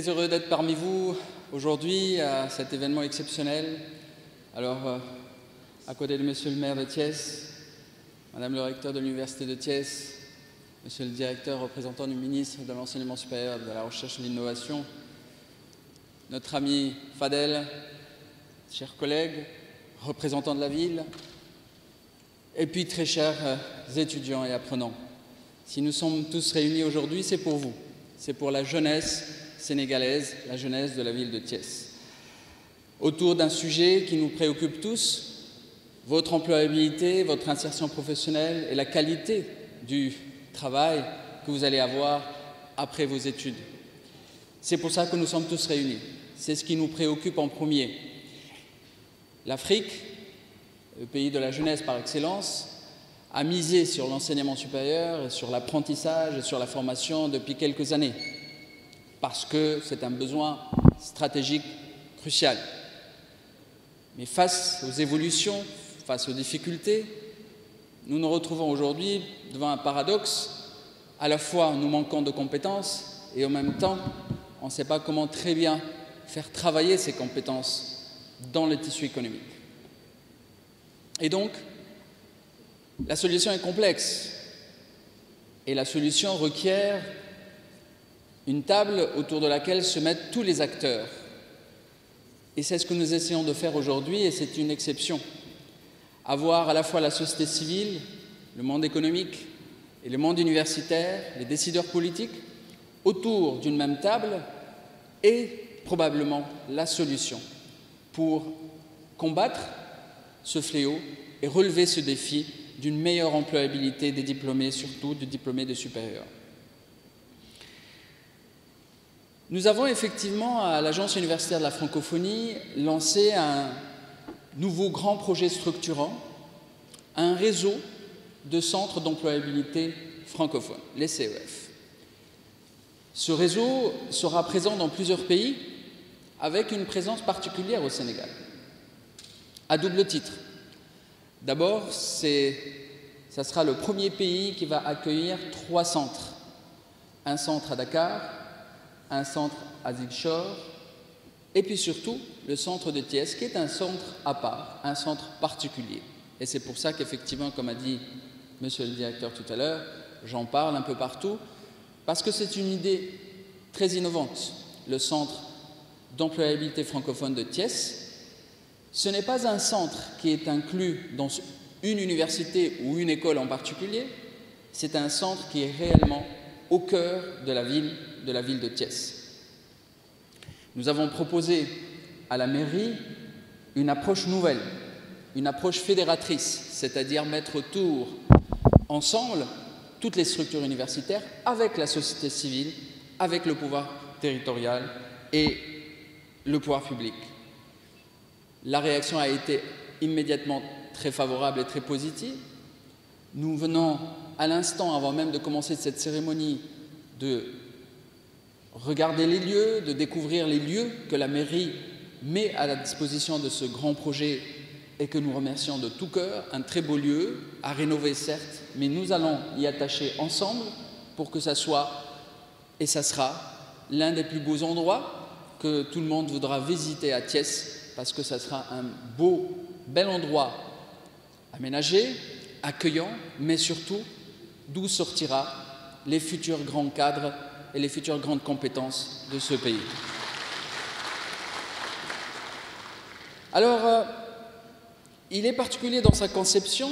Très heureux d'être parmi vous aujourd'hui à cet événement exceptionnel. Alors, à côté de Monsieur le maire de Thiès, Madame le recteur de l'Université de Thiès, Monsieur le directeur représentant du ministre de l'Enseignement supérieur, de la Recherche et de l'Innovation, notre ami Fadel, chers collègues, représentants de la ville, et puis très chers étudiants et apprenants. Si nous sommes tous réunis aujourd'hui, c'est pour vous, c'est pour la jeunesse sénégalaise, la jeunesse de la ville de Thiès. Autour d'un sujet qui nous préoccupe tous, votre employabilité, votre insertion professionnelle et la qualité du travail que vous allez avoir après vos études. C'est pour ça que nous sommes tous réunis. C'est ce qui nous préoccupe en premier. L'Afrique, le pays de la jeunesse par excellence, a misé sur l'enseignement supérieur, et sur l'apprentissage et sur la formation depuis quelques années, parce que c'est un besoin stratégique crucial. Mais face aux évolutions, face aux difficultés, nous nous retrouvons aujourd'hui devant un paradoxe. À la fois, nous manquons de compétences et en même temps, on ne sait pas comment très bien faire travailler ces compétences dans le tissu économique. Et donc, la solution est complexe et la solution requiert une table autour de laquelle se mettent tous les acteurs. Et c'est ce que nous essayons de faire aujourd'hui et c'est une exception. Avoir à la fois la société civile, le monde économique et le monde universitaire, les décideurs politiques, autour d'une même table est probablement la solution pour combattre ce fléau et relever ce défi d'une meilleure employabilité des diplômés, surtout des diplômés de supérieur. Nous avons effectivement, à l'Agence universitaire de la francophonie, lancé un nouveau grand projet structurant, un réseau de centres d'employabilité francophones, les CEF. Ce réseau sera présent dans plusieurs pays, avec une présence particulière au Sénégal, à double titre. D'abord, ça sera le premier pays qui va accueillir 3 centres. Un centre à Dakar, un centre à Ziguinchor, et puis surtout le centre de Thiès, qui est un centre à part, un centre particulier. Et c'est pour ça qu'effectivement, comme a dit Monsieur le directeur tout à l'heure, j'en parle un peu partout, parce que c'est une idée très innovante. Le centre d'employabilité francophone de Thiès, ce n'est pas un centre qui est inclus dans une université ou une école en particulier, c'est un centre qui est réellement au cœur de la ville de Thiès. Nous avons proposé à la mairie une approche nouvelle, une approche fédératrice, c'est-à-dire mettre autour, ensemble, toutes les structures universitaires, avec la société civile, avec le pouvoir territorial et le pouvoir public. La réaction a été immédiatement très favorable et très positive. Nous venons à l'instant, avant même de commencer cette cérémonie, de regarder les lieux, de découvrir les lieux que la mairie met à la disposition de ce grand projet et que nous remercions de tout cœur. Un très beau lieu, à rénover certes, mais nous allons y attacher ensemble pour que ça soit, et ça sera, l'un des plus beaux endroits que tout le monde voudra visiter à Thiès, parce que ça sera un bel endroit aménagé, accueillant, mais surtout d'où sortira les futurs grands cadres et les futures grandes compétences de ce pays. Alors, il est particulier dans sa conception,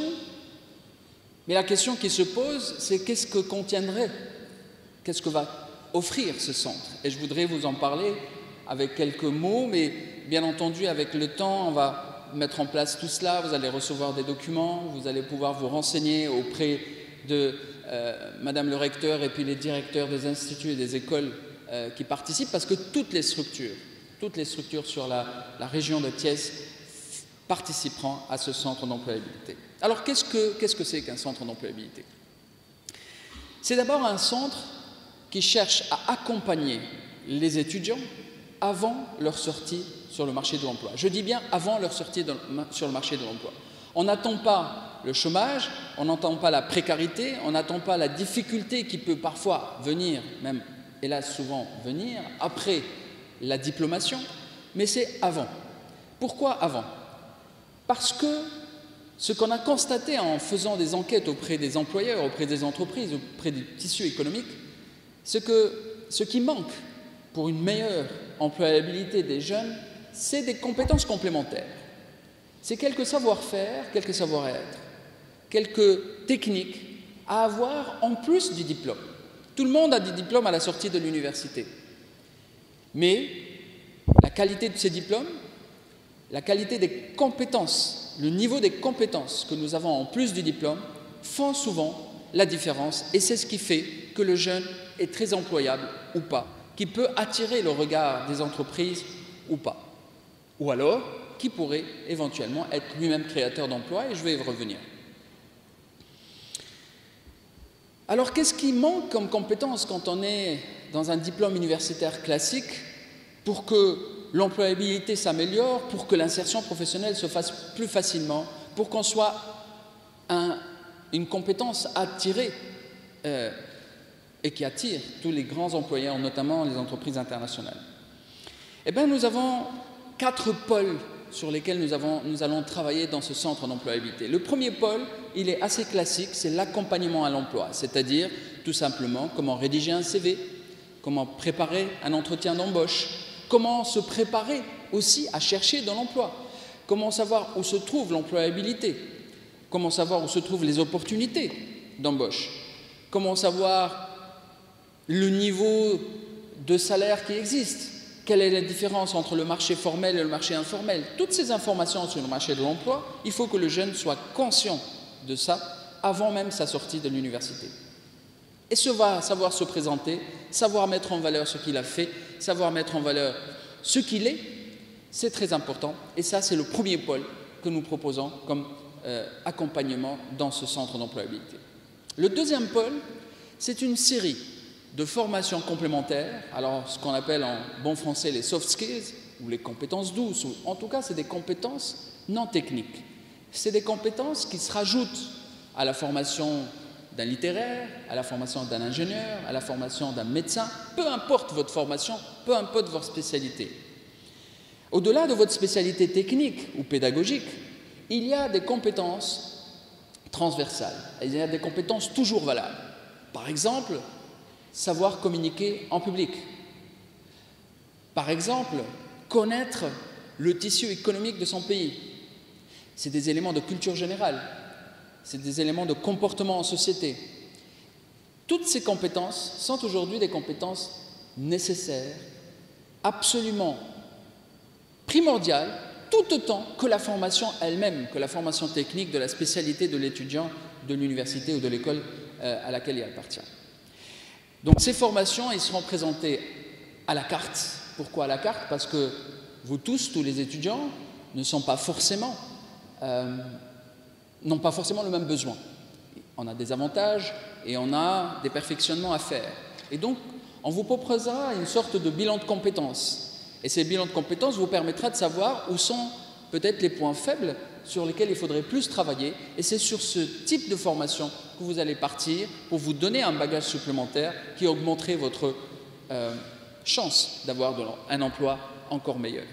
mais la question qui se pose, c'est qu'est-ce que contiendrait, qu'est-ce que va offrir ce centre? Et je voudrais vous en parler avec quelques mots, mais bien entendu, avec le temps, on va mettre en place tout cela. Vous allez recevoir des documents, vous allez pouvoir vous renseigner auprès de Madame le recteur et puis les directeurs des instituts et des écoles qui participent, parce que toutes les structures sur la région de Thiès participeront à ce centre d'employabilité. Alors, qu'est-ce que c'est qu'un centre d'employabilité? C'est d'abord un centre qui cherche à accompagner les étudiants avant leur sortie sur le marché de l'emploi. Je dis bien avant leur sortie sur le marché de l'emploi. On n'attend pas le chômage, on n'attend pas la précarité, on n'attend pas la difficulté qui peut parfois venir même hélas souvent venir après la diplomation, mais c'est avant. Pourquoi avant? Parce que ce qu'on a constaté en faisant des enquêtes auprès des employeurs, auprès des entreprises, auprès du tissu économique, c'est que ce qui manque pour une meilleure employabilité des jeunes, c'est des compétences complémentaires. C'est quelques savoir-faire, quelques savoir-être, quelques techniques à avoir en plus du diplôme. Tout le monde a des diplômes à la sortie de l'université. Mais la qualité de ces diplômes, la qualité des compétences, le niveau des compétences que nous avons en plus du diplôme font souvent la différence et c'est ce qui fait que le jeune est très employable ou pas, qui peut attirer le regard des entreprises ou pas, ou alors qui pourrait éventuellement être lui-même créateur d'emplois et je vais y revenir. Alors qu'est-ce qui manque comme compétence quand on est dans un diplôme universitaire classique pour que l'employabilité s'améliore, pour que l'insertion professionnelle se fasse plus facilement, pour qu'on soit une compétence attirée et qui attire tous les grands employeurs, notamment les entreprises internationales? Eh bien, nous avons 4 pôles sur lesquels nous allons travailler dans ce centre d'employabilité. Le premier pôle, il est assez classique, c'est l'accompagnement à l'emploi, c'est-à-dire tout simplement comment rédiger un CV, comment préparer un entretien d'embauche, comment se préparer aussi à chercher de l'emploi, comment savoir où se trouve l'employabilité, comment savoir où se trouvent les opportunités d'embauche, comment savoir le niveau de salaire qui existe, quelle est la différence entre le marché formel et le marché informel. Toutes ces informations sur le marché de l'emploi, il faut que le jeune soit conscient de ça avant même sa sortie de l'université. Et savoir se présenter, savoir mettre en valeur ce qu'il a fait, savoir mettre en valeur ce qu'il est, c'est très important. Et ça, c'est le premier pôle que nous proposons comme accompagnement dans ce centre d'employabilité. Le deuxième pôle, c'est une série de formations complémentaires, alors ce qu'on appelle en bon français les soft skills, ou les compétences douces, ou en tout cas, c'est des compétences non techniques. C'est des compétences qui se rajoutent à la formation d'un littéraire, à la formation d'un ingénieur, à la formation d'un médecin, peu importe votre formation, peu importe votre spécialité. Au-delà de votre spécialité technique ou pédagogique, il y a des compétences transversales, il y a des compétences toujours valables. Par exemple, savoir communiquer en public. Par exemple, connaître le tissu économique de son pays. C'est des éléments de culture générale, c'est des éléments de comportement en société. Toutes ces compétences sont aujourd'hui des compétences nécessaires, absolument primordiales, tout autant que la formation elle-même, que la formation technique de la spécialité de l'étudiant de l'université ou de l'école à laquelle il appartient. Donc ces formations, elles seront présentées à la carte. Pourquoi à la carte? Parce que vous tous les étudiants, n'ont pas forcément le même besoin. On a des avantages et on a des perfectionnements à faire. Et donc, on vous proposera une sorte de bilan de compétences. Et ces bilans de compétences vous permettra de savoir où sont peut-être les points faibles sur lesquels il faudrait plus travailler. Et c'est sur ce type de formation que vous allez partir pour vous donner un bagage supplémentaire qui augmenterait votre chance d'avoir un emploi encore meilleur.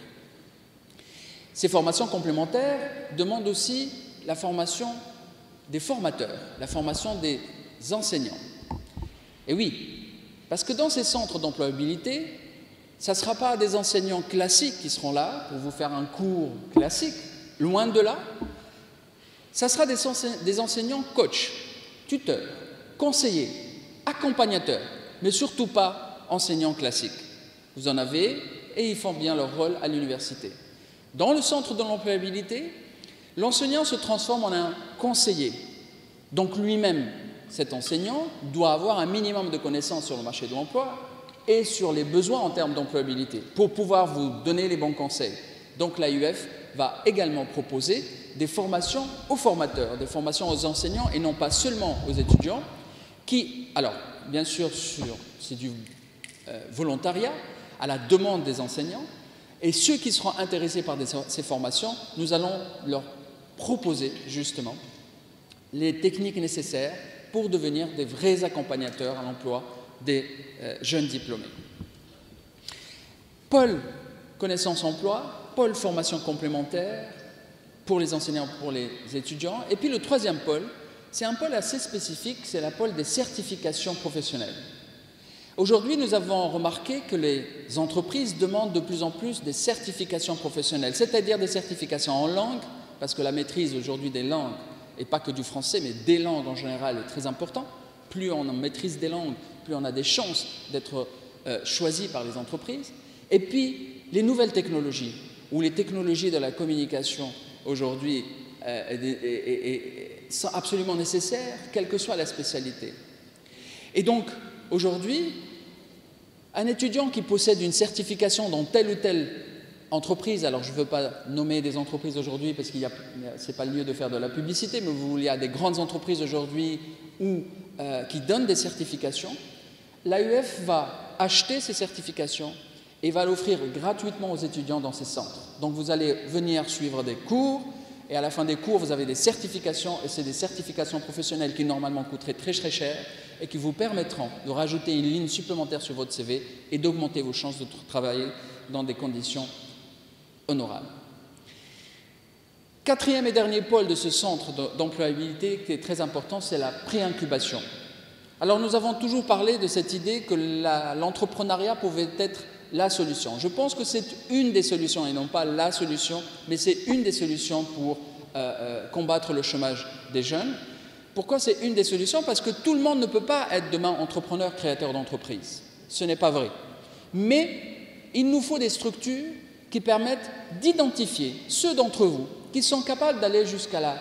Ces formations complémentaires demandent aussi la formation des formateurs, la formation des enseignants. Et oui, parce que dans ces centres d'employabilité, ça ne sera pas des enseignants classiques qui seront là pour vous faire un cours classique, loin de là. Ça sera des enseignants coachs, tuteurs, conseillers, accompagnateurs, mais surtout pas enseignants classiques. Vous en avez et ils font bien leur rôle à l'université. Dans le centre de l'employabilité, l'enseignant se transforme en un conseiller. Donc lui-même, cet enseignant, doit avoir un minimum de connaissances sur le marché de l'emploi et sur les besoins en termes d'employabilité pour pouvoir vous donner les bons conseils. Donc l'AUF va également proposer des formations aux formateurs, des formations aux enseignants et non pas seulement aux étudiants qui, alors bien sûr, c'est du volontariat à la demande des enseignants et ceux qui seront intéressés par ces formations, nous allons leur proposer justement les techniques nécessaires pour devenir des vrais accompagnateurs à l'emploi des jeunes diplômés. Pôle connaissance emploi, pôle formation complémentaire pour les enseignants, pour les étudiants. Et puis le troisième pôle, c'est un pôle assez spécifique, c'est le pôle des certifications professionnelles. Aujourd'hui, nous avons remarqué que les entreprises demandent de plus en plus des certifications professionnelles, c'est-à-dire des certifications en langue, parce que la maîtrise aujourd'hui des langues, et pas que du français, mais des langues en général, est très important. Plus on maîtrise des langues, plus on a des chances d'être choisi par les entreprises. Et puis, les nouvelles technologies, ou les technologies de la communication aujourd'hui sont absolument nécessaires, quelle que soit la spécialité. Et donc, aujourd'hui, un étudiant qui possède une certification dans telle ou telle entreprise, alors je ne veux pas nommer des entreprises aujourd'hui parce que ce n'est pas le lieu de faire de la publicité, mais il y a des grandes entreprises aujourd'hui qui donnent des certifications, l'AUF va acheter ces certifications et va l'offrir gratuitement aux étudiants dans ces centres. Donc vous allez venir suivre des cours, et à la fin des cours, vous avez des certifications, et c'est des certifications professionnelles qui normalement coûteraient très très cher, et qui vous permettront de rajouter une ligne supplémentaire sur votre CV et d'augmenter vos chances de travailler dans des conditions honorables. Quatrième et dernier pôle de ce centre d'employabilité qui est très important, c'est la pré-incubation. Alors nous avons toujours parlé de cette idée que l'entrepreneuriat pouvait être la solution. Je pense que c'est une des solutions et non pas la solution, mais c'est une des solutions pour combattre le chômage des jeunes. Pourquoi c'est une des solutions? Parce que tout le monde ne peut pas être demain entrepreneur, créateur d'entreprise. Ce n'est pas vrai. Mais il nous faut des structures qui permettent d'identifier ceux d'entre vous qui sont capables d'aller jusqu'à la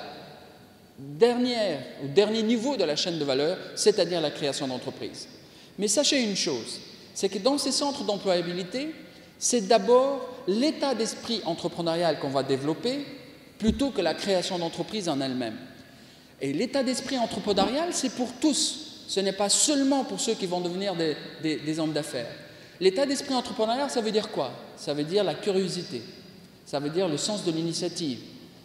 dernier niveau de la chaîne de valeur, c'est-à-dire la création d'entreprise. Mais sachez une chose, c'est que dans ces centres d'employabilité, c'est d'abord l'état d'esprit entrepreneurial qu'on va développer plutôt que la création d'entreprise en elle-même. Et l'état d'esprit entrepreneurial, c'est pour tous. Ce n'est pas seulement pour ceux qui vont devenir des hommes d'affaires. L'état d'esprit entrepreneurial, ça veut dire quoi? Ça veut dire la curiosité, ça veut dire le sens de l'initiative,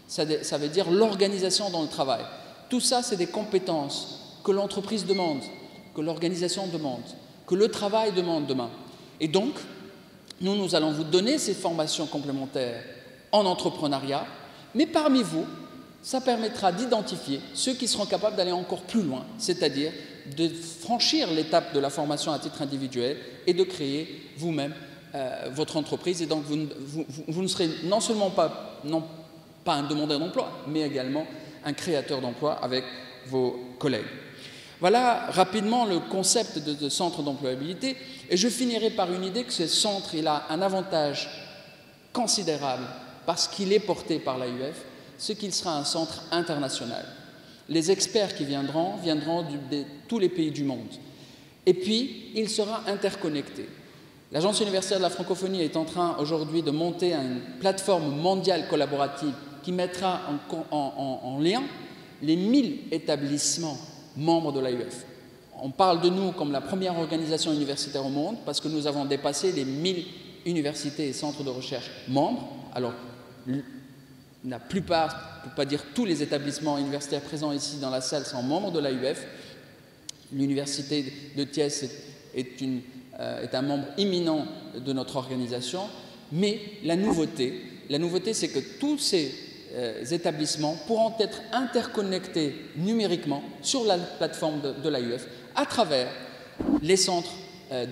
ça veut dire l'organisation dans le travail. Tout ça, c'est des compétences que l'entreprise demande, que l'organisation demande, que le travail demande demain. Et donc, nous allons vous donner ces formations complémentaires en entrepreneuriat, mais parmi vous, ça permettra d'identifier ceux qui seront capables d'aller encore plus loin, c'est-à-dire de franchir l'étape de la formation à titre individuel et de créer vous-même votre entreprise. Et donc, vous ne serez non seulement pas un demandeur d'emploi, mais également un créateur d'emploi avec vos collègues. Voilà rapidement le concept de centre d'employabilité. Et je finirai par une idée que ce centre il a un avantage considérable parce qu'il est porté par l'AUF, c'est qu'il sera un centre international. Les experts qui viendront de tous les pays du monde. Et puis, il sera interconnecté. L'Agence universitaire de la francophonie est en train aujourd'hui de monter une plateforme mondiale collaborative qui mettra en lien les 1000 établissements membres de l'AUF. On parle de nous comme la première organisation universitaire au monde parce que nous avons dépassé les 1000 universités et centres de recherche membres. Alors, la plupart, pour ne pas dire tous les établissements universitaires présents ici dans la salle sont membres de l'AUF. L'université de Thiès est un membre éminent de notre organisation. Mais la nouveauté c'est que tous ces établissements pourront être interconnectés numériquement sur la plateforme de l'AUF à travers les centres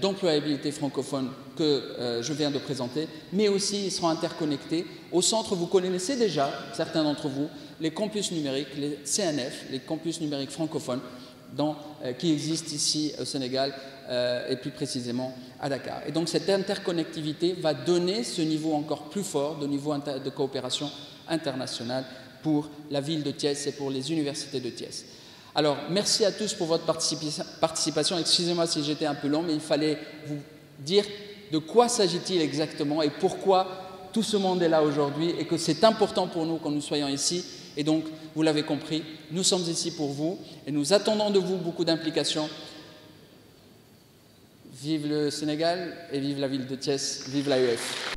d'employabilité francophone que je viens de présenter, mais aussi ils seront interconnectés aux centres, vous connaissez déjà, certains d'entre vous, les campus numériques, les CNF, les campus numériques francophones, qui existent ici au Sénégal et plus précisément à Dakar. Et donc cette interconnectivité va donner ce niveau encore plus fort, de niveau de coopération internationale pour la ville de Thiès et pour les universités de Thiès. Alors, merci à tous pour votre participation. Excusez-moi si j'étais un peu long, mais il fallait vous dire de quoi s'agit-il exactement et pourquoi tout ce monde est là aujourd'hui et que c'est important pour nous que nous soyons ici. Et donc, vous l'avez compris, nous sommes ici pour vous et nous attendons de vous beaucoup d'implications. Vive le Sénégal et vive la ville de Thiès, vive l'AUF.